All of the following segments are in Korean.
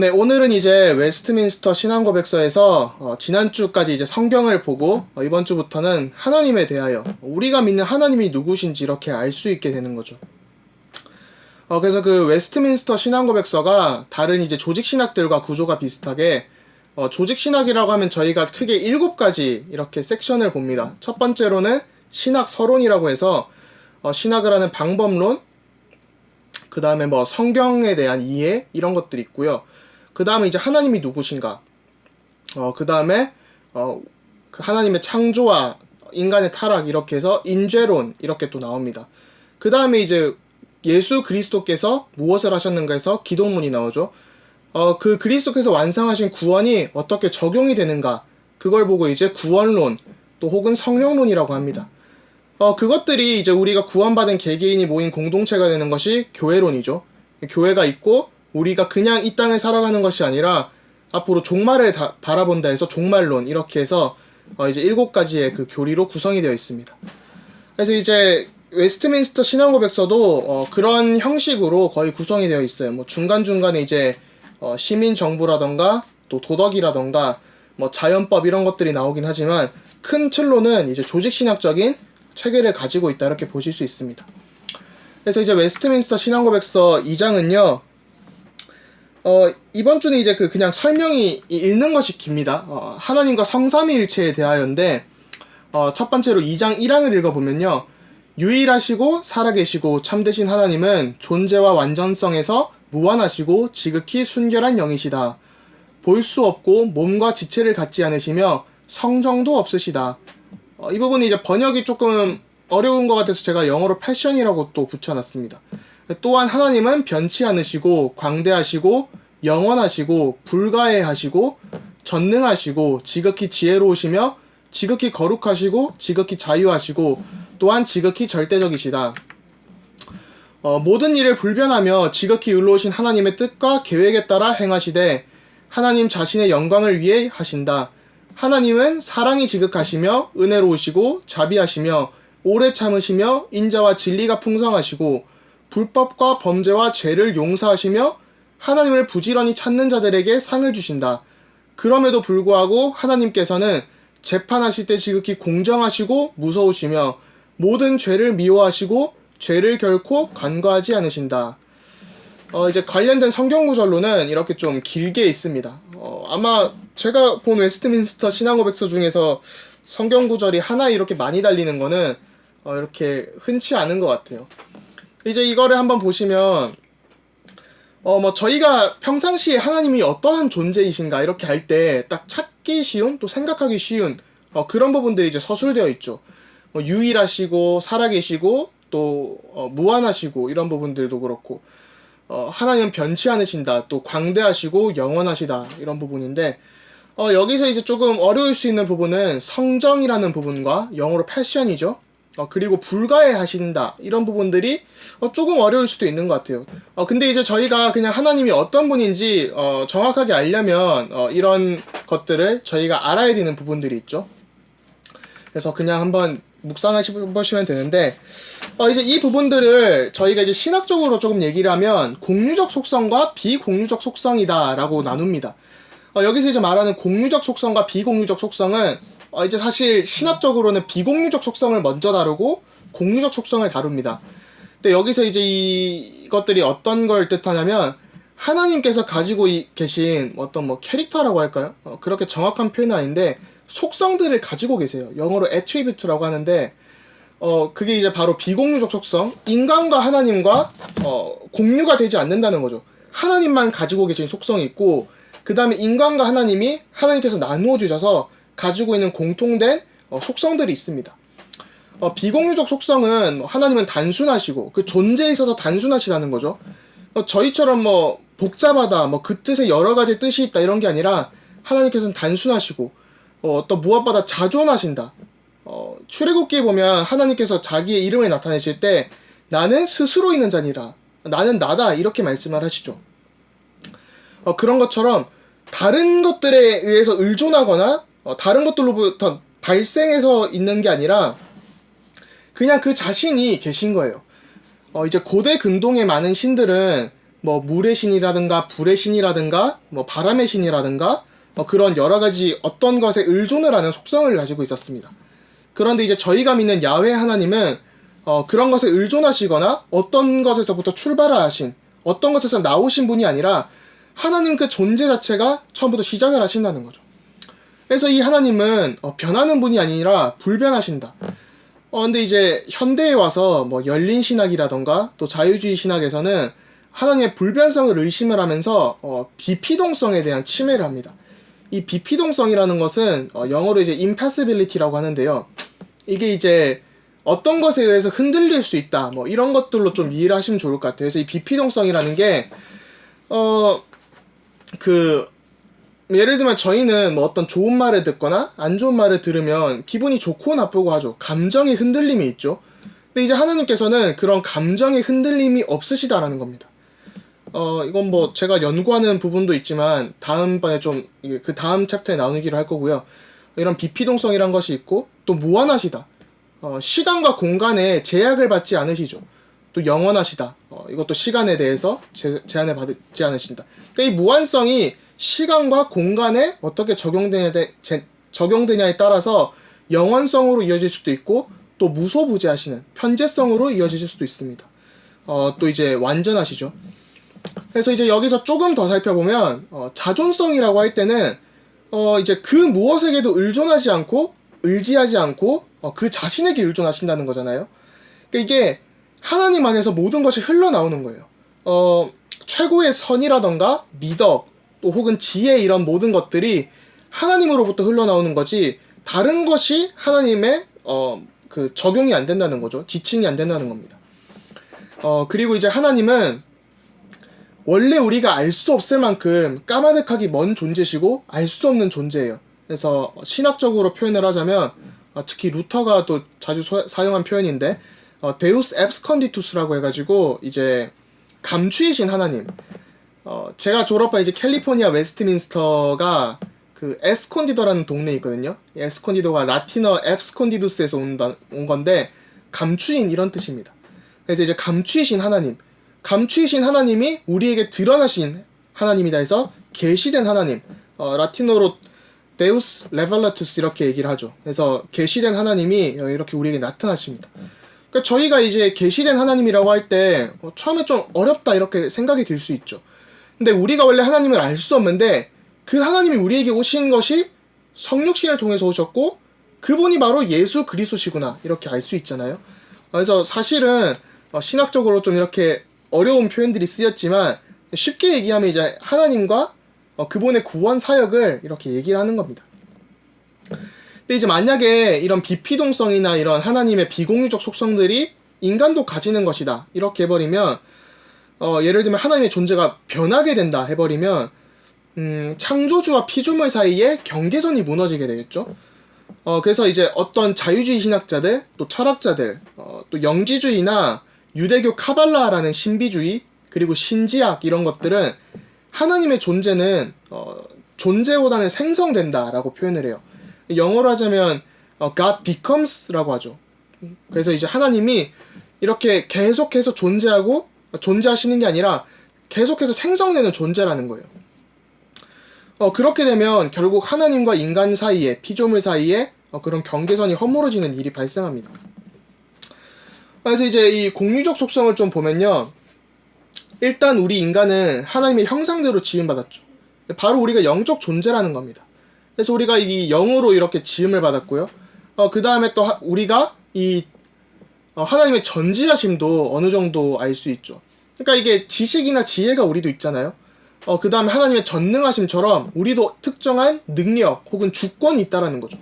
네, 오늘은 이제 웨스트민스터 신앙고백서에서 지난주까지 이제 성경을 보고 이번 주부터는 하나님에 대하여 우리가 믿는 하나님이 누구신지 이렇게 알 수 있게 되는 거죠. 그래서 그 웨스트민스터 신앙고백서가 다른 이제 조직신학들과 구조가 비슷하게 조직신학이라고 하면 저희가 크게 7가지 이렇게 섹션을 봅니다. 첫 번째로는 신학 서론이라고 해서 신학을 하는 방법론, 그 다음에 뭐 성경에 대한 이해 이런 것들이 있고요. 그 다음에 이제 하나님이 누구신가, 그 다음에 그 하나님의 창조와 인간의 타락 이렇게 해서 인죄론 이렇게 또 나옵니다. 그 다음에 이제 예수 그리스도께서 무엇을 하셨는가 해서 기도문이 나오죠. 그 그리스도께서 완성하신 구원이 어떻게 적용이 되는가, 그걸 보고 이제 구원론 또 혹은 성령론이라고 합니다. 그것들이 이제 우리가 구원받은 개개인이 모인 공동체가 되는 것이 교회론이죠. 교회가 있고 우리가 그냥 이 땅을 살아가는 것이 아니라 앞으로 종말을 바라본다 해서 종말론 이렇게 해서 이제 7가지의 그 교리로 구성이 되어 있습니다. 그래서 이제 웨스트민스터 신앙고백서도 그런 형식으로 거의 구성이 되어 있어요. 뭐 중간중간에 이제 시민 정부라던가 또 도덕이라던가 뭐 자연법 이런 것들이 나오긴 하지만 큰 틀로는 이제 조직신학적인 체계를 가지고 있다 이렇게 보실 수 있습니다. 그래서 이제 웨스트민스터 신앙고백서 2장은요, 이번 주는 이제 그냥 설명이 읽는 것이 깁니다. 하나님과 성삼위일체에 대하여인데, 첫 번째로 2장 1항을 읽어보면요, 유일하시고 살아계시고 참되신 하나님은 존재와 완전성에서 무한하시고 지극히 순결한 영이시다. 볼 수 없고 몸과 지체를 갖지 않으시며 성정도 없으시다. 이 부분이 이제 번역이 조금 어려운 것 같아서 제가 영어로 패션이라고 또 붙여놨습니다. 또한 하나님은 변치 않으시고 광대하시고 영원하시고 불가해하시고 전능하시고 지극히 지혜로우시며 지극히 거룩하시고 지극히 자유하시고 또한 지극히 절대적이시다. 모든 일을 불변하며 지극히 의로우신 하나님의 뜻과 계획에 따라 행하시되 하나님 자신의 영광을 위해 하신다. 하나님은 사랑이 지극하시며 은혜로우시고 자비하시며 오래 참으시며 인자와 진리가 풍성하시고 불법과 범죄와 죄를 용서하시며 하나님을 부지런히 찾는 자들에게 상을 주신다. 그럼에도 불구하고 하나님께서는 재판하실 때 지극히 공정하시고 무서우시며 모든 죄를 미워하시고 죄를 결코 간과하지 않으신다. 이제 관련된 성경 구절로는 이렇게 좀 길게 있습니다. 아마 제가 본 웨스트민스터 신앙고백서 중에서 성경 구절이 하나 이렇게 많이 달리는 거는 이렇게 흔치 않은 것 같아요. 이제 이거를 한번 보시면 뭐 저희가 평상시에 하나님이 어떠한 존재이신가 이렇게 할 때 딱 찾기 쉬운 또 생각하기 쉬운 그런 부분들이 이제 서술되어 있죠. 유일하시고 살아계시고 또 무한하시고 이런 부분들도 그렇고 하나님은 변치 않으신다, 또 광대하시고 영원하시다 이런 부분인데 여기서 이제 조금 어려울 수 있는 부분은 성정이라는 부분과 영어로 패션이죠. 그리고 불가해하신다 이런 부분들이 조금 어려울 수도 있는 것 같아요. 근데 이제 저희가 그냥 하나님이 어떤 분인지 정확하게 알려면 이런 것들을 저희가 알아야 되는 부분들이 있죠. 그래서 그냥 한번 묵상하시면 되는데 이제 이 부분들을 저희가 이제 신학적으로 조금 얘기를 하면 공유적 속성과 비공유적 속성이다 라고 나눕니다. 여기서 이제 말하는 공유적 속성과 비공유적 속성은 이제 사실 신학적으로는 비공유적 속성을 먼저 다루고 공유적 속성을 다룹니다. 근데 여기서 이제 이것들이 어떤 걸 뜻하냐면 하나님께서 가지고 계신 어떤 뭐 캐릭터라고 할까요? 그렇게 정확한 표현은 아닌데 속성들을 가지고 계세요. 영어로 attribute라고 하는데 그게 이제 바로 비공유적 속성, 인간과 하나님과 공유가 되지 않는다는 거죠. 하나님만 가지고 계신 속성이 있고 그 다음에 인간과 하나님이 하나님께서 나누어 주셔서 가지고 있는 공통된 속성들이 있습니다. 비공유적 속성은 하나님은 단순하시고 그 존재에 있어서 단순하시다는 거죠. 저희처럼 뭐 복잡하다, 뭐 그 뜻에 여러 가지 뜻이 있다 이런 게 아니라 하나님께서는 단순하시고 또 무엇보다 자존하신다. 출애굽기에 보면 하나님께서 자기의 이름을 나타내실 때 나는 스스로 있는 자니라, 나는 나다 이렇게 말씀을 하시죠. 그런 것처럼 다른 것들에 의해서 의존하거나 다른 것들로부터 발생해서 있는 게 아니라 그냥 그 자신이 계신 거예요. 이제 고대 근동의 많은 신들은 뭐 물의 신이라든가 불의 신이라든가 뭐 바람의 신이라든가 그런 여러 가지 어떤 것에 의존을 하는 속성을 가지고 있었습니다. 그런데 이제 저희가 믿는 야훼 하나님은 그런 것에 의존하시거나 어떤 것에서부터 출발하신 어떤 것에서 나오신 분이 아니라 하나님 그 존재 자체가 처음부터 시작을 하신다는 거죠. 그래서 이 하나님은 변하는 분이 아니라 불변하신다. 근데 이제 현대에 와서 뭐 열린 신학이라던가 또 자유주의 신학에서는 하나님의 불변성을 의심을 하면서 비피동성에 대한 침해를 합니다. 이 비피동성이라는 것은 영어로 이제 impassibility라고 하는데요. 이게 이제 어떤 것에 의해서 흔들릴 수 있다. 뭐 이런 것들로 좀 이해를 하시면 좋을 것 같아요. 그래서 이 비피동성이라는 게 예를 들면 저희는 뭐 어떤 좋은 말을 듣거나 안 좋은 말을 들으면 기분이 좋고 나쁘고 하죠. 감정의 흔들림이 있죠. 근데 이제 하나님께서는 그런 감정의 흔들림이 없으시다라는 겁니다. 이건 뭐 제가 연구하는 부분도 있지만 다음번에 좀 그 다음 챕터에 나누기로 할 거고요. 이런 비피동성이란 것이 있고 또 무한하시다. 시간과 공간에 제약을 받지 않으시죠. 또 영원하시다. 이것도 시간에 대해서 제한을 받지 않으신다. 그러니까 이 무한성이 시간과 공간에 어떻게 적용되냐에 따라서 영원성으로 이어질 수도 있고 또 무소부재하시는 편재성으로 이어질 수도 있습니다. 또 이제 완전하시죠. 그래서 이제 여기서 조금 더 살펴보면 자존성이라고 할 때는 이제 그 무엇에게도 의존하지 않고 의지하지 않고 그 자신에게 의존하신다는 거잖아요. 그러니까 이게 하나님 안에서 모든 것이 흘러나오는 거예요. 최고의 선이라던가 미덕 또 혹은 지혜 이런 모든 것들이 하나님으로부터 흘러나오는 거지 다른 것이 하나님의 그 적용이 안 된다는 거죠. 지칭이 안 된다는 겁니다. 그리고 이제 하나님은 원래 우리가 알 수 없을 만큼 까마득하기 먼 존재시고 알 수 없는 존재예요. 그래서 신학적으로 표현을 하자면 특히 루터가 또 자주 사용한 표현인데 데우스 앱스컨디투스라고 해가지고 이제 감추이신 하나님. 제가 졸업한 이제 캘리포니아 웨스트민스터가 그 에스콘디도라는 동네에 있거든요. 에스콘디도가 라틴어 앱스콘디두스에서 온 건데 감추인 이런 뜻입니다. 그래서 이제 감추이신 하나님. 감추이신 하나님이 우리에게 드러나신 하나님이다 해서 계시된 하나님. 라틴어로 데우스 레벨라투스 이렇게 얘기를 하죠. 그래서 계시된 하나님이 이렇게 우리에게 나타나십니다. 그러니까 저희가 이제 계시된 하나님이라고 할 때 처음에 좀 어렵다 이렇게 생각이 들 수 있죠. 근데 우리가 원래 하나님을 알 수 없는데 그 하나님이 우리에게 오신 것이 성육신을 통해서 오셨고 그분이 바로 예수 그리스도시구나 이렇게 알 수 있잖아요. 그래서 사실은 신학적으로 좀 이렇게 어려운 표현들이 쓰였지만 쉽게 얘기하면 이제 하나님과 그분의 구원 사역을 이렇게 얘기를 하는 겁니다. 근데 이제 만약에 이런 비피동성이나 이런 하나님의 비공유적 속성들이 인간도 가지는 것이다 이렇게 해버리면 예를 들면 하나님의 존재가 변하게 된다 해버리면 창조주와 피조물 사이에 경계선이 무너지게 되겠죠. 그래서 이제 어떤 자유주의 신학자들 또 철학자들 또 영지주의나 유대교 카발라라는 신비주의 그리고 신지학 이런 것들은 하나님의 존재는 존재보다는 생성된다라고 표현을 해요. 영어로 하자면 God becomes라고 하죠. 그래서 이제 하나님이 이렇게 계속해서 존재하시는 게 아니라 계속해서 생성되는 존재라는 거예요. 그렇게 되면 결국 하나님과 인간 사이에 피조물 사이에 그런 경계선이 허물어지는 일이 발생합니다. 그래서 이제 이 공유적 속성을 좀 보면요. 일단 우리 인간은 하나님의 형상대로 지음받았죠. 바로 우리가 영적 존재라는 겁니다. 그래서 우리가 이 영으로 이렇게 지음을 받았고요. 그 다음에 또 우리가 이 하나님의 전지하심도 어느 정도 알 수 있죠. 그러니까 이게 지식이나 지혜가 우리도 있잖아요. 그 다음에 하나님의 전능하심처럼 우리도 특정한 능력 혹은 주권이 있다라는 거죠.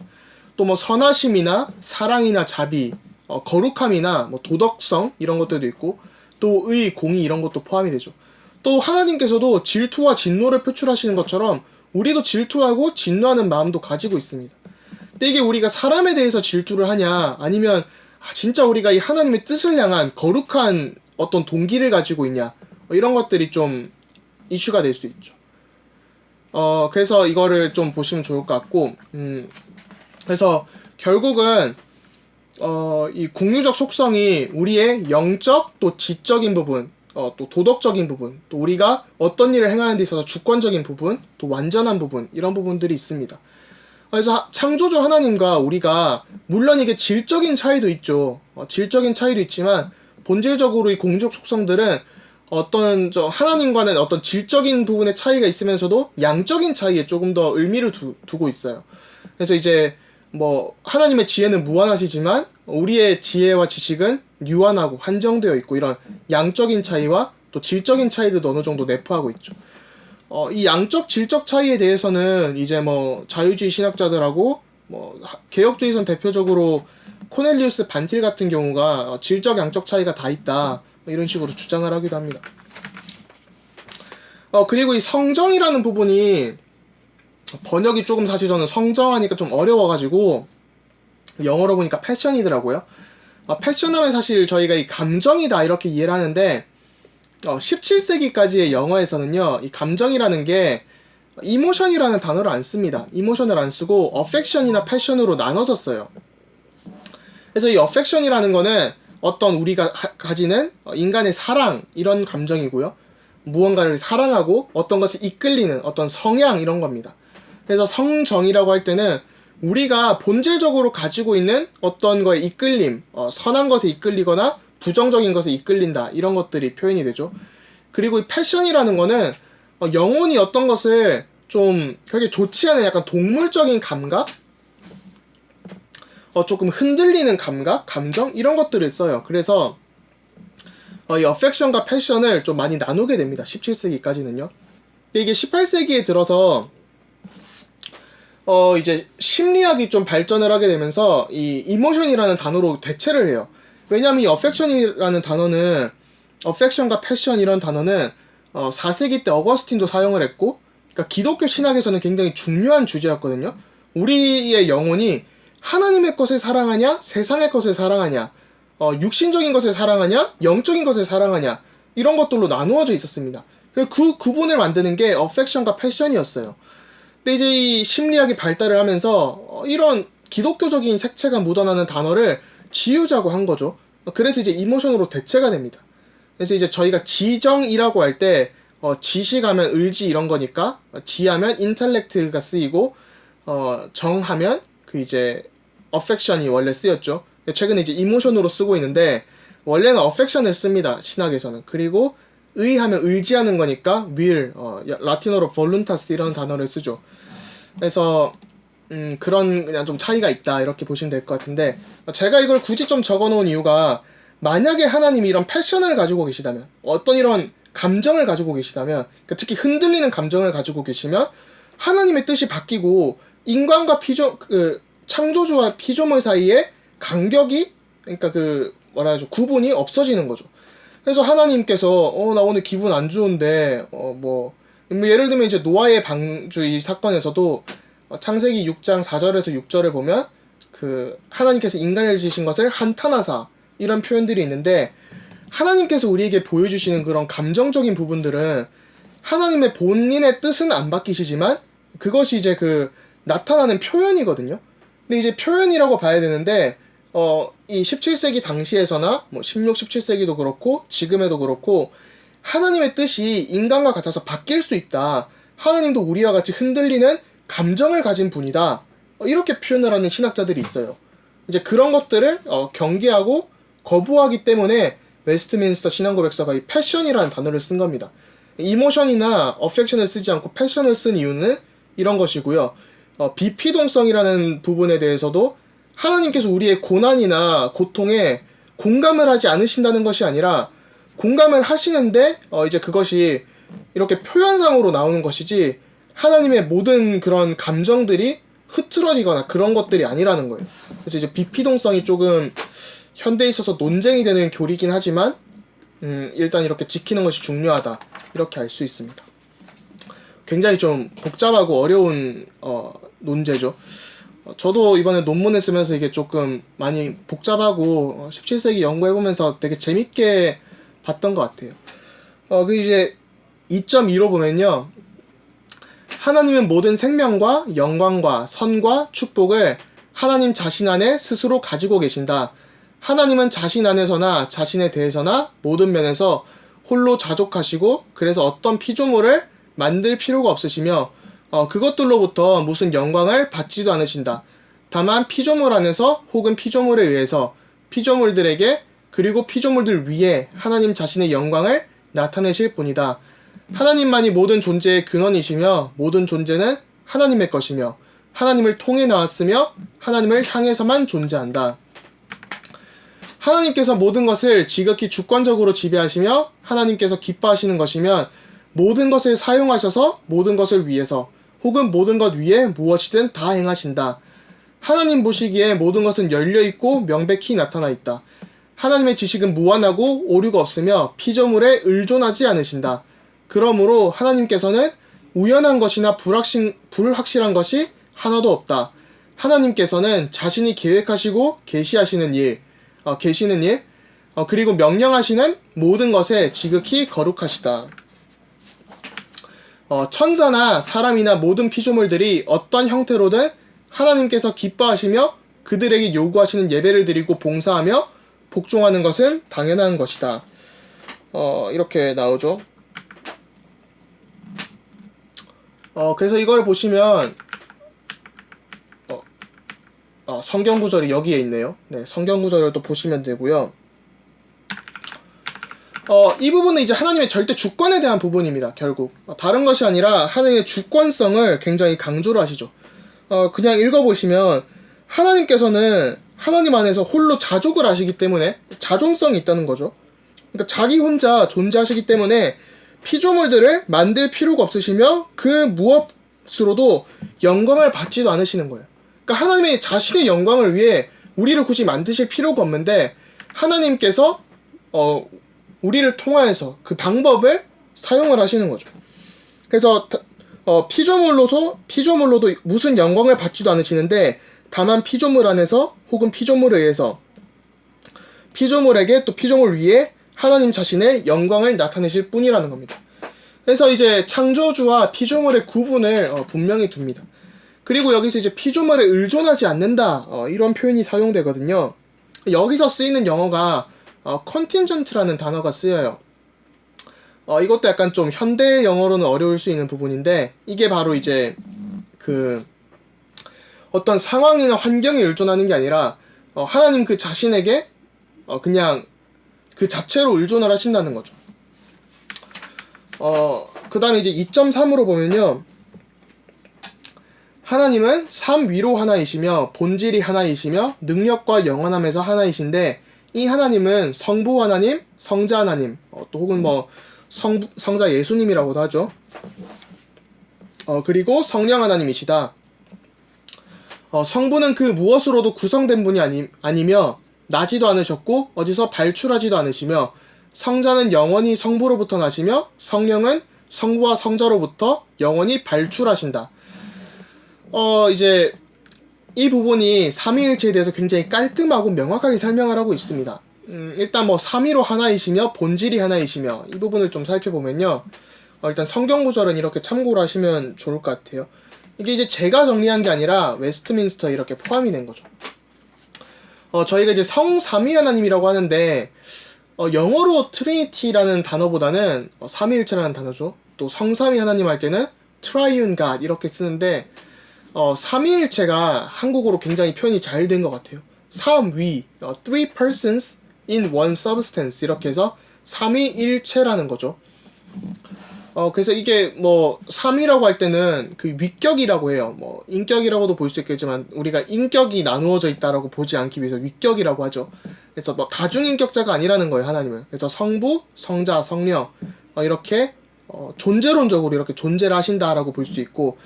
또 뭐 선하심이나 사랑이나 자비, 거룩함이나 뭐 도덕성 이런 것들도 있고 또 의, 공의 이런 것도 포함이 되죠. 또 하나님께서도 질투와 진노를 표출하시는 것처럼 우리도 질투하고 진노하는 마음도 가지고 있습니다. 근데 이게 우리가 사람에 대해서 질투를 하냐 아니면 진짜 우리가 이 하나님의 뜻을 향한 거룩한 어떤 동기를 가지고 있냐 이런 것들이 좀 이슈가 될 수 있죠. 그래서 이거를 좀 보시면 좋을 것 같고 그래서 결국은 이 공유적 속성이 우리의 영적 또 지적인 부분 또 도덕적인 부분, 또 우리가 어떤 일을 행하는 데 있어서 주권적인 부분, 또 완전한 부분, 이런 부분들이 있습니다. 그래서 창조주 하나님과 우리가 물론 이게 질적인 차이도 있죠. 질적인 차이도 있지만 본질적으로 이 공적 속성들은 어떤 하나님과는 어떤 질적인 부분의 차이가 있으면서도 양적인 차이에 조금 더 의미를 두고 있어요. 그래서 이제 뭐 하나님의 지혜는 무한하시지만 우리의 지혜와 지식은 유한하고 한정되어 있고, 이런 양적인 차이와 또 질적인 차이도 어느 정도 내포하고 있죠. 이 양적 질적 차이에 대해서는 이제 뭐 자유주의 신학자들하고 뭐 개혁주의선 대표적으로 코넬리우스 반틸 같은 경우가 질적 양적 차이가 다 있다, 이런 식으로 주장을 하기도 합니다. 그리고 이 성정이라는 부분이 번역이 조금 사실 저는 성정하니까 좀 어려워가지고 영어로 보니까 패션이더라고요. 패션하면 사실 저희가 이 감정이다 이렇게 이해를 하는데 17세기까지의 영어에서는요, 이 감정이라는 게 이모션이라는 단어를 안 씁니다. 이모션을 안 쓰고 어펙션이나 패션으로 나눠졌어요. 그래서 이 어펙션이라는 거는 어떤 우리가 가지는 인간의 사랑, 이런 감정이고요. 무언가를 사랑하고 어떤 것을 이끌리는 어떤 성향, 이런 겁니다. 그래서 성정이라고 할 때는 우리가 본질적으로 가지고 있는 어떤 거에 이끌림, 선한 것에 이끌리거나 부정적인 것에 이끌린다, 이런 것들이 표현이 되죠. 그리고 이 패션이라는 거는 영혼이 어떤 것을 좀 그렇게 좋지 않은 약간 동물적인 감각, 조금 흔들리는 감각, 감정, 이런 것들을 써요. 그래서 이 어펙션과 패션을 좀 많이 나누게 됩니다. 17세기까지는요. 이게 18세기에 들어서 이제 심리학이 좀 발전을 하게 되면서 이 이모션이라는 단어로 대체를 해요. 왜냐하면 이 어펙션이라는 단어는, 어펙션과 패션 이런 단어는 4세기 때 어거스틴도 사용을 했고, 그러니까 기독교 신학에서는 굉장히 중요한 주제였거든요. 우리의 영혼이 하나님의 것을 사랑하냐, 세상의 것을 사랑하냐, 육신적인 것을 사랑하냐, 영적인 것을 사랑하냐, 이런 것들로 나누어져 있었습니다. 그 구분을 만드는 게 어펙션과 패션이었어요. 근데 이제 이 심리학이 발달을 하면서 이런 기독교적인 색채가 묻어나는 단어를 지우자고 한 거죠. 그래서 이제 이모션으로 대체가 됩니다. 그래서 이제 저희가 지정이라고 할 때 지식하면 의지 이런 거니까 지하면 인텔렉트가 쓰이고 정하면 그 이제 어펙션이 원래 쓰였죠. 최근에 이제 이모션으로 쓰고 있는데 원래는 어펙션을 씁니다. 신학에서는. 그리고 의하면 의지하는 거니까 will, 라틴어로 voluntas 이런 단어를 쓰죠. 그래서 그런 그냥 좀 차이가 있다, 이렇게 보시면 될 것 같은데, 제가 이걸 굳이 좀 적어놓은 이유가, 만약에 하나님이 이런 패션을 가지고 계시다면, 어떤 이런 감정을 가지고 계시다면, 그러니까 특히 흔들리는 감정을 가지고 계시면 하나님의 뜻이 바뀌고 인간과 창조주와 피조물 사이에 간격이, 그러니까 구분이 없어지는 거죠. 그래서 하나님께서 나 오늘 기분 안 좋은데 예를 들면 이제 노아의 방주 이 사건에서도 창세기 6장 4절에서 6절을 보면 하나님께서 인간을 지으신 것을 한탄하사, 이런 표현들이 있는데, 하나님께서 우리에게 보여주시는 그런 감정적인 부분들은 하나님의 본인의 뜻은 안 바뀌시지만 그것이 이제 나타나는 표현이거든요. 근데 이제 표현이라고 봐야 되는데 이 17세기 당시에서나 16, 17세기도 그렇고 지금에도 그렇고 하나님의 뜻이 인간과 같아서 바뀔 수 있다. 하나님도 우리와 같이 흔들리는 감정을 가진 분이다. 이렇게 표현을 하는 신학자들이 있어요. 이제 그런 것들을 경계하고 거부하기 때문에 웨스트민스터 신앙고백서가 이 패션이라는 단어를 쓴 겁니다. 이모션이나 어펙션을 쓰지 않고 패션을 쓴 이유는 이런 것이고요. 비피동성이라는 부분에 대해서도 하나님께서 우리의 고난이나 고통에 공감을 하지 않으신다는 것이 아니라 공감을 하시는데 이제 그것이 이렇게 표현상으로 나오는 것이지 하나님의 모든 그런 감정들이 흐트러지거나 그런 것들이 아니라는 거예요. 그래서 이제 비피동성이 조금 현대에 있어서 논쟁이 되는 교리긴 하지만 일단 이렇게 지키는 것이 중요하다, 이렇게 알 수 있습니다. 굉장히 좀 복잡하고 어려운 논제죠. 저도 이번에 논문을 쓰면서 이게 조금 많이 복잡하고 17세기 연구해보면서 되게 재밌게 봤던 것 같아요. 이제 2.2로 보면요, 하나님은 모든 생명과 영광과 선과 축복을 하나님 자신 안에 스스로 가지고 계신다. 하나님은 자신 안에서나 자신에 대해서나 모든 면에서 홀로 자족하시고 그래서 어떤 피조물을 만들 필요가 없으시며 그것들로부터 무슨 영광을 받지도 않으신다. 다만 피조물 안에서 혹은 피조물에 의해서 피조물들에게 그리고 피조물들 위에 하나님 자신의 영광을 나타내실 뿐이다. 하나님만이 모든 존재의 근원이시며 모든 존재는 하나님의 것이며 하나님을 통해 나왔으며 하나님을 향해서만 존재한다. 하나님께서 모든 것을 지극히 주권적으로 지배하시며 하나님께서 기뻐하시는 것이면 모든 것을 사용하셔서 모든 것을 위해서 혹은 모든 것 위에 무엇이든 다 행하신다. 하나님 보시기에 모든 것은 열려있고 명백히 나타나 있다. 하나님의 지식은 무한하고 오류가 없으며 피조물에 의존하지 않으신다. 그러므로 하나님께서는 우연한 것이나 불확실한 것이 하나도 없다. 하나님께서는 자신이 계획하시고 계시는 일, 그리고 명령하시는 모든 것에 지극히 거룩하시다. 천사나 사람이나 모든 피조물들이 어떤 형태로든 하나님께서 기뻐하시며 그들에게 요구하시는 예배를 드리고 봉사하며 복종하는 것은 당연한 것이다. 이렇게 나오죠. 그래서 이걸 보시면 성경 구절이 여기에 있네요. 네, 성경 구절을 또 보시면 되고요. 이 부분은 이제 하나님의 절대 주권에 대한 부분입니다. 결국 다른 것이 아니라 하나님의 주권성을 굉장히 강조를 하시죠. 그냥 읽어보시면 하나님께서는 하나님 안에서 홀로 자족을 하시기 때문에 자존성이 있다는 거죠. 그러니까 자기 혼자 존재하시기 때문에 피조물들을 만들 필요가 없으시며 그 무엇으로도 영광을 받지도 않으시는 거예요. 그러니까 하나님의 자신의 영광을 위해 우리를 굳이 만드실 필요가 없는데 하나님께서 우리를 통하여서 그 방법을 사용을 하시는 거죠. 그래서 피조물로도 무슨 영광을 받지도 않으시는데 다만 피조물 안에서 혹은 피조물에 의해서 피조물에게 또 피조물 위에 하나님 자신의 영광을 나타내실 뿐이라는 겁니다. 그래서 이제 창조주와 피조물의 구분을 분명히 둡니다. 그리고 여기서 이제 피조물에 의존하지 않는다 이런 표현이 사용되거든요. 여기서 쓰이는 영어가 contingent라는 단어가 쓰여요. 이것도 약간 좀 현대 영어로는 어려울 수 있는 부분인데 이게 바로 이제 그 어떤 상황이나 환경에 의존하는 게 아니라 하나님 그 자신에게 그냥 그 자체로 의존을 하신다는 거죠. 그 다음에 이제 2.3으로 보면요. 하나님은 삶 위로 하나이시며 본질이 하나이시며 능력과 영원함에서 하나이신데 이 하나님은 성부 하나님, 성자 하나님, 또 혹은 뭐 성자 예수님이라고도 하죠. 그리고 성령 하나님이시다. 성부는 그 무엇으로도 구성된 분이 아니며 나지도 않으셨고 어디서 발출하지도 않으시며 성자는 영원히 성부로부터 나시며 성령은 성부와 성자로부터 영원히 발출하신다. 이제 이 부분이 삼위일체에 대해서 굉장히 깔끔하고 명확하게 설명을 하고 있습니다. 일단 뭐 삼위로 하나이시며 본질이 하나이시며 이 부분을 좀 살펴보면요. 일단 성경 구절은 이렇게 참고를 하시면 좋을 것 같아요. 이게 이제 제가 정리한 게 아니라 웨스트민스터에 이렇게 포함이 된 거죠. 저희가 이제 성삼위 하나님이라고 하는데 영어로 트리니티라는 단어보다는 삼위일체라는 단어죠. 또 성삼위 하나님 할 때는 트라이운 갓 이렇게 쓰는데 삼위일체가 한국어로 굉장히 표현이 잘 된 것 같아요. 삼위, three persons in one substance 이렇게 해서 삼위일체라는 거죠. 그래서 이게 뭐 삼위라고 할 때는 그 위격이라고 해요. 뭐 인격이라고도 볼 수 있겠지만 우리가 인격이 나누어져 있다라고 보지 않기 위해서 위격이라고 하죠. 그래서 뭐 다중인격자가 아니라는 거예요, 하나님은. 그래서 성부, 성자, 성령 이렇게 존재론적으로 이렇게 존재를 하신다라고 볼 수 있고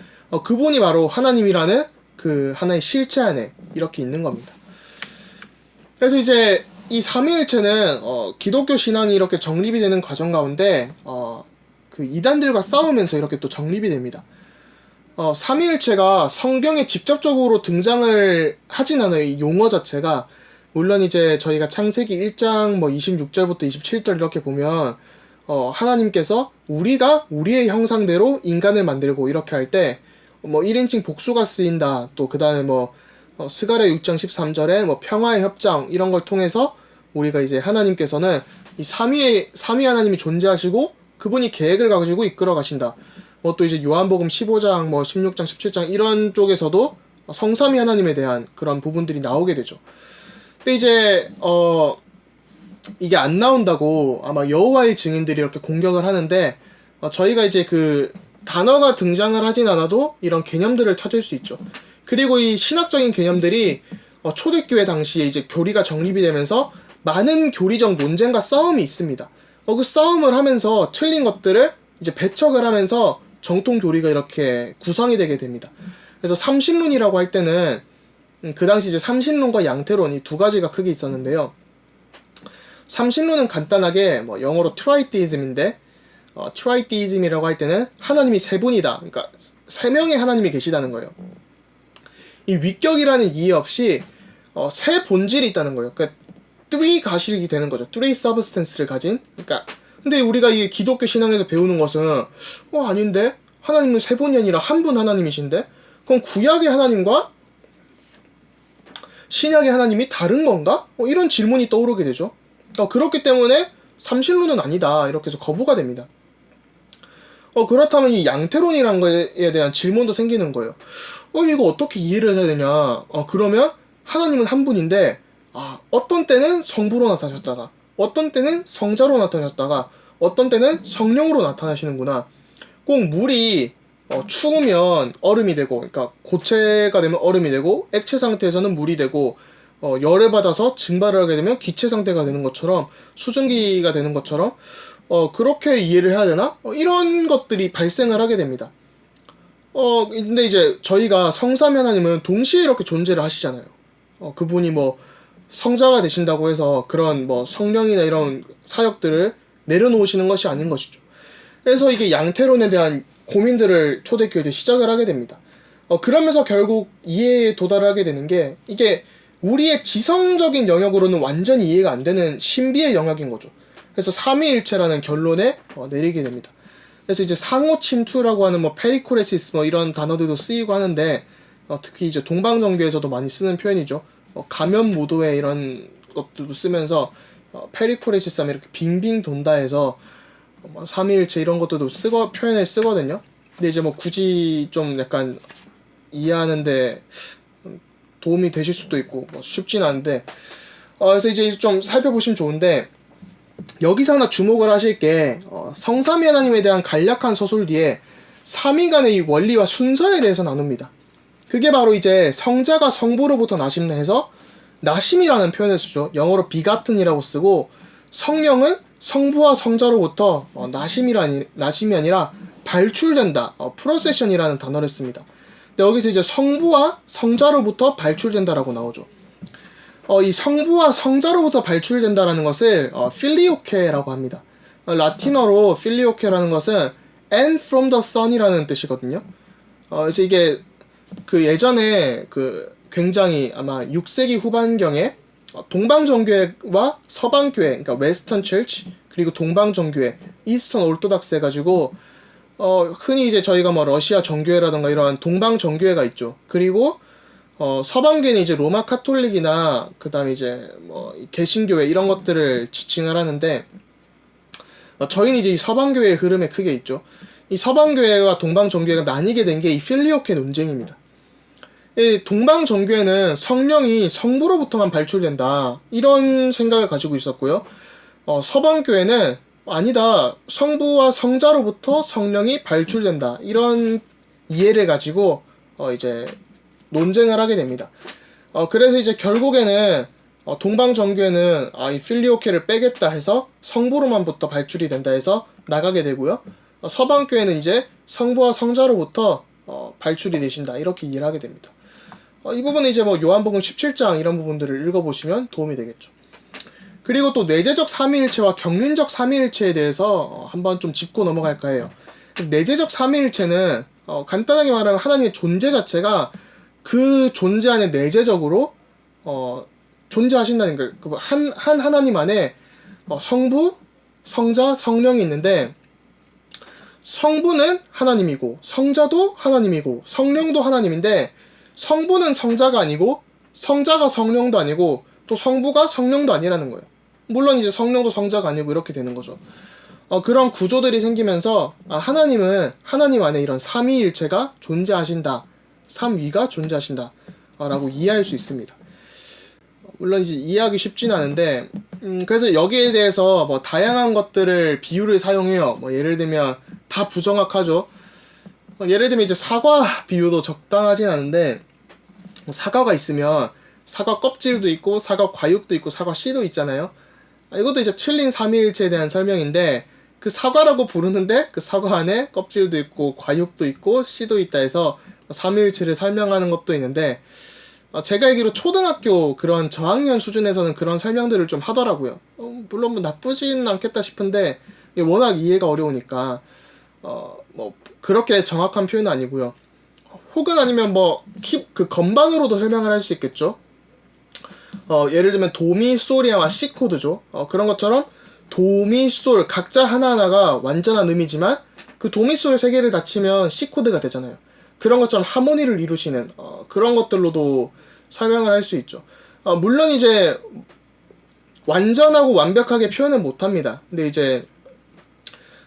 그분이 바로 하나님이라는 그 하나의 실체 안에 이렇게 있는 겁니다. 그래서 이제 이 삼위일체는 기독교 신앙이 이렇게 정립이 되는 과정 가운데 그 이단들과 싸우면서 이렇게 또 정립이 됩니다. 삼위일체가 성경에 직접적으로 등장을 하진 않아요. 이 용어 자체가. 물론 이제 저희가 창세기 1장 뭐 26절부터 27절 이렇게 보면 하나님께서 우리가 우리의 형상대로 인간을 만들고 이렇게 할 때 뭐 1인칭 복수가 쓰인다. 또 그 다음에 뭐 스가랴 6장 13절에 뭐 평화의 협정 이런 걸 통해서 우리가 이제 하나님께서는 이 삼위 하나님이 존재하시고 그분이 계획을 가지고 이끌어 가신다. 뭐 또 이제 요한복음 15장, 뭐 16장, 17장 이런 쪽에서도 성삼위 하나님에 대한 그런 부분들이 나오게 되죠. 근데 이제 이게 안 나온다고 아마 여호와의 증인들이 이렇게 공격을 하는데 저희가 이제 그 단어가 등장을 하진 않아도 이런 개념들을 찾을 수 있죠. 그리고 이 신학적인 개념들이 초대교회 당시에 이제 교리가 정립이 되면서 많은 교리적 논쟁과 싸움이 있습니다. 그 싸움을 하면서 틀린 것들을 이제 배척을 하면서 정통 교리가 이렇게 구성이 되게 됩니다. 그래서 삼신론이라고 할 때는 그 당시 이제 삼신론과 양태론 이 두 가지가 크게 있었는데요. 삼신론은 간단하게 뭐 영어로 트라이티즘인데 트라이티즘이라고 할 때는 하나님이 세 분이다. 그러니까 세 명의 하나님이 계시다는 거예요. 이 위격이라는 이해 없이 세 본질이 있다는 거예요. 그러니까 three 가식이 되는 거죠. three substance를 가진. 그러니까 근데 우리가 이 기독교 신앙에서 배우는 것은 아닌데 하나님은 세 분이 아니라 한 분 하나님이신데 그럼 구약의 하나님과 신약의 하나님이 다른 건가? 이런 질문이 떠오르게 되죠. 그렇기 때문에 삼신론은 아니다 이렇게 해서 거부가 됩니다. 그렇다면 이 양태론이란 거에 대한 질문도 생기는 거예요. 이거 어떻게 이해를 해야 되냐? 그러면 하나님은 한 분인데 어떤 때는 성부로 나타나셨다가 어떤 때는 성자로 나타나셨다가 어떤 때는 성령으로 나타나시는구나. 꼭 물이 추우면 얼음이 되고, 그러니까 고체가 되면 얼음이 되고, 액체 상태에서는 물이 되고, 열을 받아서 증발을 하게 되면 기체 상태가 되는 것처럼, 수증기가 되는 것처럼, 그렇게 이해를 해야 되나? 이런 것들이 발생을 하게 됩니다. 근데 이제 저희가 성삼위 하나님은 동시에 이렇게 존재를 하시잖아요. 그분이 뭐 성자가 되신다고 해서 그런 뭐 성령이나 이런 사역들을 내려놓으시는 것이 아닌 것이죠. 그래서 이게 양태론에 대한 고민들을 초대교회 때 시작을 하게 됩니다. 그러면서 결국 이해에 도달하게 되는 게 이게 우리의 지성적인 영역으로는 완전히 이해가 안 되는 신비의 영역인 거죠. 그래서 삼위일체라는 결론에 내리게 됩니다. 그래서 이제 상호 침투라고 하는 뭐 페리코레시스 뭐 이런 단어들도 쓰이고 하는데 특히 이제 동방정교에서도 많이 쓰는 표현이죠. 가면무도회 이런 것들도 쓰면서 페리코레시스 하면 이렇게 빙빙 돈다 해서 삼위일체 이런 것들도 표현을 쓰거든요. 근데 이제 뭐 굳이 좀 약간 이해하는데 도움이 되실 수도 있고 뭐 쉽진 않은데 그래서 이제 좀 살펴보시면 좋은데 여기서 하나 주목을 하실 게 성삼위 하나님에 대한 간략한 서술 뒤에 삼위 간의 이 원리와 순서에 대해서 나눕니다. 그게 바로 이제 성자가 성부로부터 나심다 해서 나심이라는 표현을 쓰죠. 영어로 begatten이라고 쓰고 성령은 성부와 성자로부터 나심이 아니라 발출된다, 프로세션이라는 단어를 씁니다. 근데 여기서 이제 성부와 성자로부터 발출된다라고 나오죠. 이 성부와 성자로부터 발출된다라는 것을 필리오케라고 합니다. 라틴어로 필리오케라는 것은 and from the son이라는 뜻이거든요. 그래서 이게 그 예전에 그 굉장히 아마 6세기 후반경에 동방정교회와 서방교회, 그러니까 웨스턴 철치 그리고 동방정교회, 이스턴 올토닥스 해가지고 흔히 이제 저희가 뭐 러시아 정교회라던가 이러한 동방정교회가 있죠. 그리고 서방교회는 이제 로마 카톨릭이나 그다음에 이제 뭐 개신교회 이런 것들을 지칭을 하는데 저희는 이제 이 서방교회의 흐름에 크게 있죠. 이 서방교회와 동방정교회가 나뉘게 된 게 이 필리오케 논쟁입니다. 이 동방정교회는 성령이 성부로부터만 발출된다 이런 생각을 가지고 있었고요. 서방교회는 아니다, 성부와 성자로부터 성령이 발출된다 이런 이해를 가지고 이제 논쟁을 하게 됩니다. 그래서 이제 결국에는 동방정교회는 이 필리오케를 빼겠다 해서 성부로만부터 발출이 된다 해서 나가게 되고요. 서방교회는 이제 성부와 성자로부터 발출이 되신다 이렇게 이해를 하게 됩니다. 이 부분은 이제 뭐 요한복음 17장 이런 부분들을 읽어보시면 도움이 되겠죠. 그리고 또 내재적 삼위일체와 경륜적 삼위일체에 대해서 한번 좀 짚고 넘어갈까 해요. 내재적 삼위일체는 간단하게 말하면 하나님의 존재 자체가 그 존재 안에 내재적으로 존재하신다는 거예요. 한 하나님 안에 성부, 성자, 성령이 있는데 성부는 하나님이고 성자도 하나님이고 성령도 하나님인데 성부는 성자가 아니고 성자가 성령도 아니고 또 성부가 성령도 아니라는 거예요. 물론 이제 성령도 성자가 아니고 이렇게 되는 거죠. 그런 구조들이 생기면서 하나님은 하나님 안에 이런 삼위일체가 존재하신다, 삼위가 존재하신다 라고 이해할 수 있습니다. 물론 이제 이해하기 쉽진 않은데 그래서 여기에 대해서 뭐 다양한 것들을 비유를 사용해요. 뭐 예를 들면 다 부정확하죠. 예를 들면 이제 사과 비유도 적당하진 않은데, 사과가 있으면 사과 껍질도 있고 사과 과육도 있고 사과 씨도 있잖아요. 이것도 이제 틀린 삼위일체에 대한 설명인데, 그 사과라고 부르는데 그 사과 안에 껍질도 있고 과육도 있고 씨도 있다 해서 삼위일체를 설명하는 것도 있는데, 제가 알기로 초등학교 그런 저학년 수준에서는 그런 설명들을 좀 하더라고요. 물론 뭐 나쁘진 않겠다 싶은데 워낙 이해가 어려우니까 뭐 그렇게 정확한 표현은 아니고요. 혹은 아니면 뭐 그 건반으로도 설명을 할 수 있겠죠. 예를 들면 도미솔이와 C코드죠. 그런 것처럼 도미솔 각자 하나하나가 완전한 음이지만 그 도미솔 세 개를 다 치면 C코드가 되잖아요. 그런 것처럼 하모니를 이루시는 그런 것들로도 설명을 할 수 있죠. 물론 이제 완전하고 완벽하게 표현은 못합니다. 근데 이제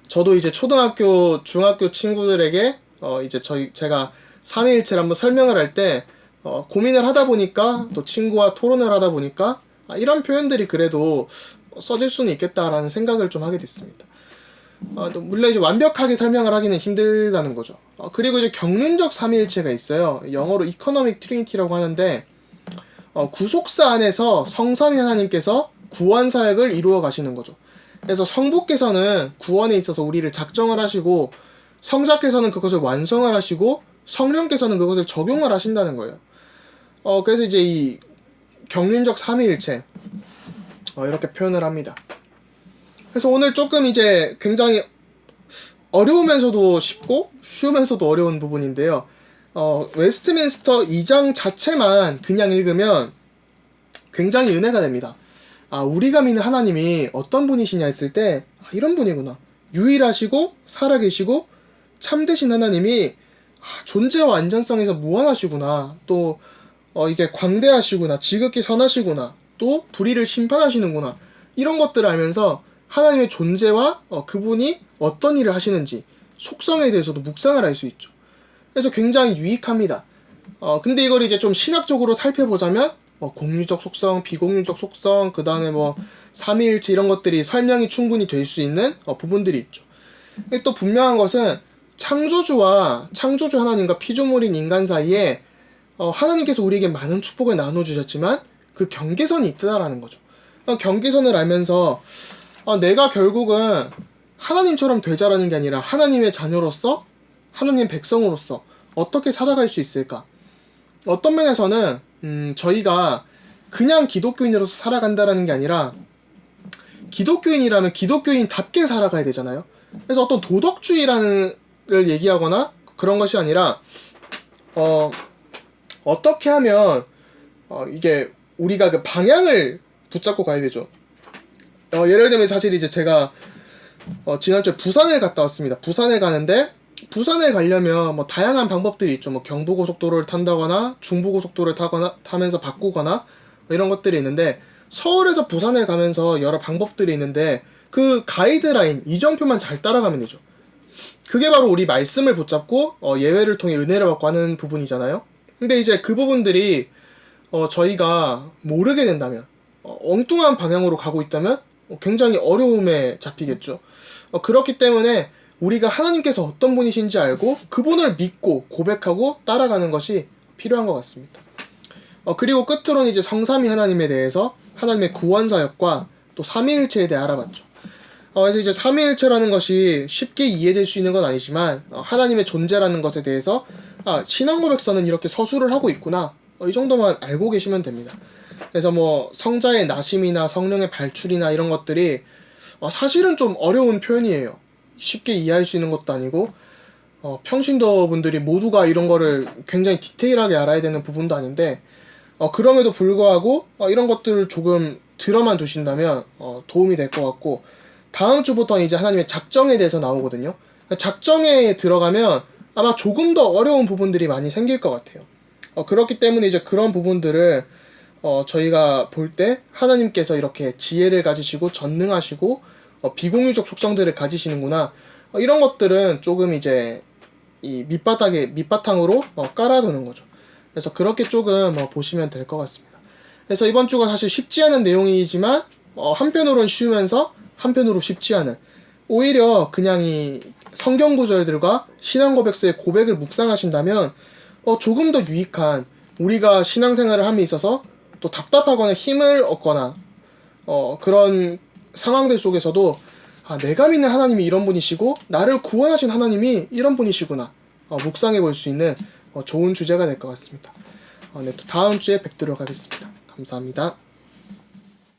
저도 이제 초등학교, 중학교 친구들에게 이제 제가 삼위일체를 한번 설명을 할 때 고민을 하다 보니까, 또 친구와 토론을 하다 보니까 이런 표현들이 그래도 써질 수는 있겠다라는 생각을 좀 하게 됐습니다. 물론 이제 완벽하게 설명을 하기는 힘들다는 거죠. 그리고 이제 경륜적 삼위일체가 있어요. 영어로 이코노믹 트리니티라고 하는데, 구속사 안에서 성삼위 하나님께서 구원 사역을 이루어 가시는 거죠. 그래서 성부께서는 구원에 있어서 우리를 작정을 하시고, 성자께서는 그것을 완성을 하시고, 성령께서는 그것을 적용을 하신다는 거예요. 그래서 이제 이 경륜적 삼위일체 이렇게 표현을 합니다. 그래서 오늘 조금 이제 굉장히 어려우면서도 쉽고 쉬우면서도 어려운 부분인데요. 웨스트민스터 2장 자체만 그냥 읽으면 굉장히 은혜가 됩니다. 우리가 믿는 하나님이 어떤 분이시냐 했을 때 이런 분이구나. 유일하시고 살아계시고 참되신 하나님이 존재와 완전성에서 무한하시구나. 또 이게 광대하시구나. 지극히 선하시구나. 또 불의를 심판하시는구나. 이런 것들을 알면서 하나님의 존재와 그분이 어떤 일을 하시는지 속성에 대해서도 묵상을 할 수 있죠. 그래서 굉장히 유익합니다. 근데 이걸 이제 좀 신학적으로 살펴보자면 공유적 속성, 비공유적 속성, 그 다음에 뭐 삼위일체 이런 것들이 설명이 충분히 될 수 있는 부분들이 있죠. 또 분명한 것은 창조주 하나님과 피조물인 인간 사이에 하나님께서 우리에게 많은 축복을 나눠주셨지만 그 경계선이 있다라는 거죠. 경계선을 알면서 내가 결국은 하나님처럼 되자라는 게 아니라 하나님의 자녀로서, 하나님의 백성으로서 어떻게 살아갈 수 있을까? 어떤 면에서는 저희가 그냥 기독교인으로서 살아간다라는 게 아니라 기독교인이라면 기독교인답게 살아가야 되잖아요. 그래서 어떤 도덕주의라는 를 얘기하거나 그런 것이 아니라 어떻게 하면 이게 우리가 그 방향을 붙잡고 가야 되죠. 예를 들면 사실 이제 제가 지난주에 부산을 갔다 왔습니다. 부산을 가는데 부산을 가려면 뭐 다양한 방법들이 있죠. 뭐 경부고속도로를 탄다거나 중부고속도로를 타면서 바꾸거나 이런 것들이 있는데, 서울에서 부산을 가면서 여러 방법들이 있는데 그 가이드라인 이정표만 잘 따라가면 되죠. 그게 바로 우리 말씀을 붙잡고 예외를 통해 은혜를 받고 하는 부분이잖아요. 근데 이제 그 부분들이 저희가 모르게 된다면, 엉뚱한 방향으로 가고 있다면 굉장히 어려움에 잡히겠죠. 그렇기 때문에 우리가 하나님께서 어떤 분이신지 알고 그분을 믿고 고백하고 따라가는 것이 필요한 것 같습니다. 그리고 끝으로는 이제 성삼위 하나님에 대해서, 하나님의 구원 사역과 또 삼위일체에 대해 알아봤죠. 그래서 이제 삼위일체라는 것이 쉽게 이해될 수 있는 건 아니지만 하나님의 존재라는 것에 대해서 신앙고백서는 이렇게 서술을 하고 있구나, 이 정도만 알고 계시면 됩니다. 그래서 뭐 성자의 나심이나 성령의 발출이나 이런 것들이 사실은 좀 어려운 표현이에요. 쉽게 이해할 수 있는 것도 아니고 평신도 분들이 모두가 이런 거를 굉장히 디테일하게 알아야 되는 부분도 아닌데, 그럼에도 불구하고 이런 것들을 조금 들어만 두신다면 도움이 될 것 같고, 다음 주부터는 이제 하나님의 작정에 대해서 나오거든요. 작정에 들어가면 아마 조금 더 어려운 부분들이 많이 생길 것 같아요. 그렇기 때문에 이제 그런 부분들을 저희가 볼 때 하나님께서 이렇게 지혜를 가지시고 전능하시고 비공유적 속성들을 가지시는구나. 이런 것들은 조금 이제 이 밑바탕으로 깔아두는 거죠. 그래서 그렇게 조금 보시면 될 것 같습니다. 그래서 이번 주가 사실 쉽지 않은 내용이지만 한편으로는 쉬우면서 한편으로 쉽지 않은, 오히려 그냥 이 성경 구절들과 신앙 고백서의 고백을 묵상하신다면 조금 더 유익한, 우리가 신앙생활을 함에 있어서 또 답답하거나 힘을 얻거나 그런 상황들 속에서도 내가 믿는 하나님이 이런 분이시고 나를 구원하신 하나님이 이런 분이시구나 묵상해 볼 수 있는 좋은 주제가 될 것 같습니다. 네, 또 다음 주에 뵙도록 하겠습니다. 감사합니다.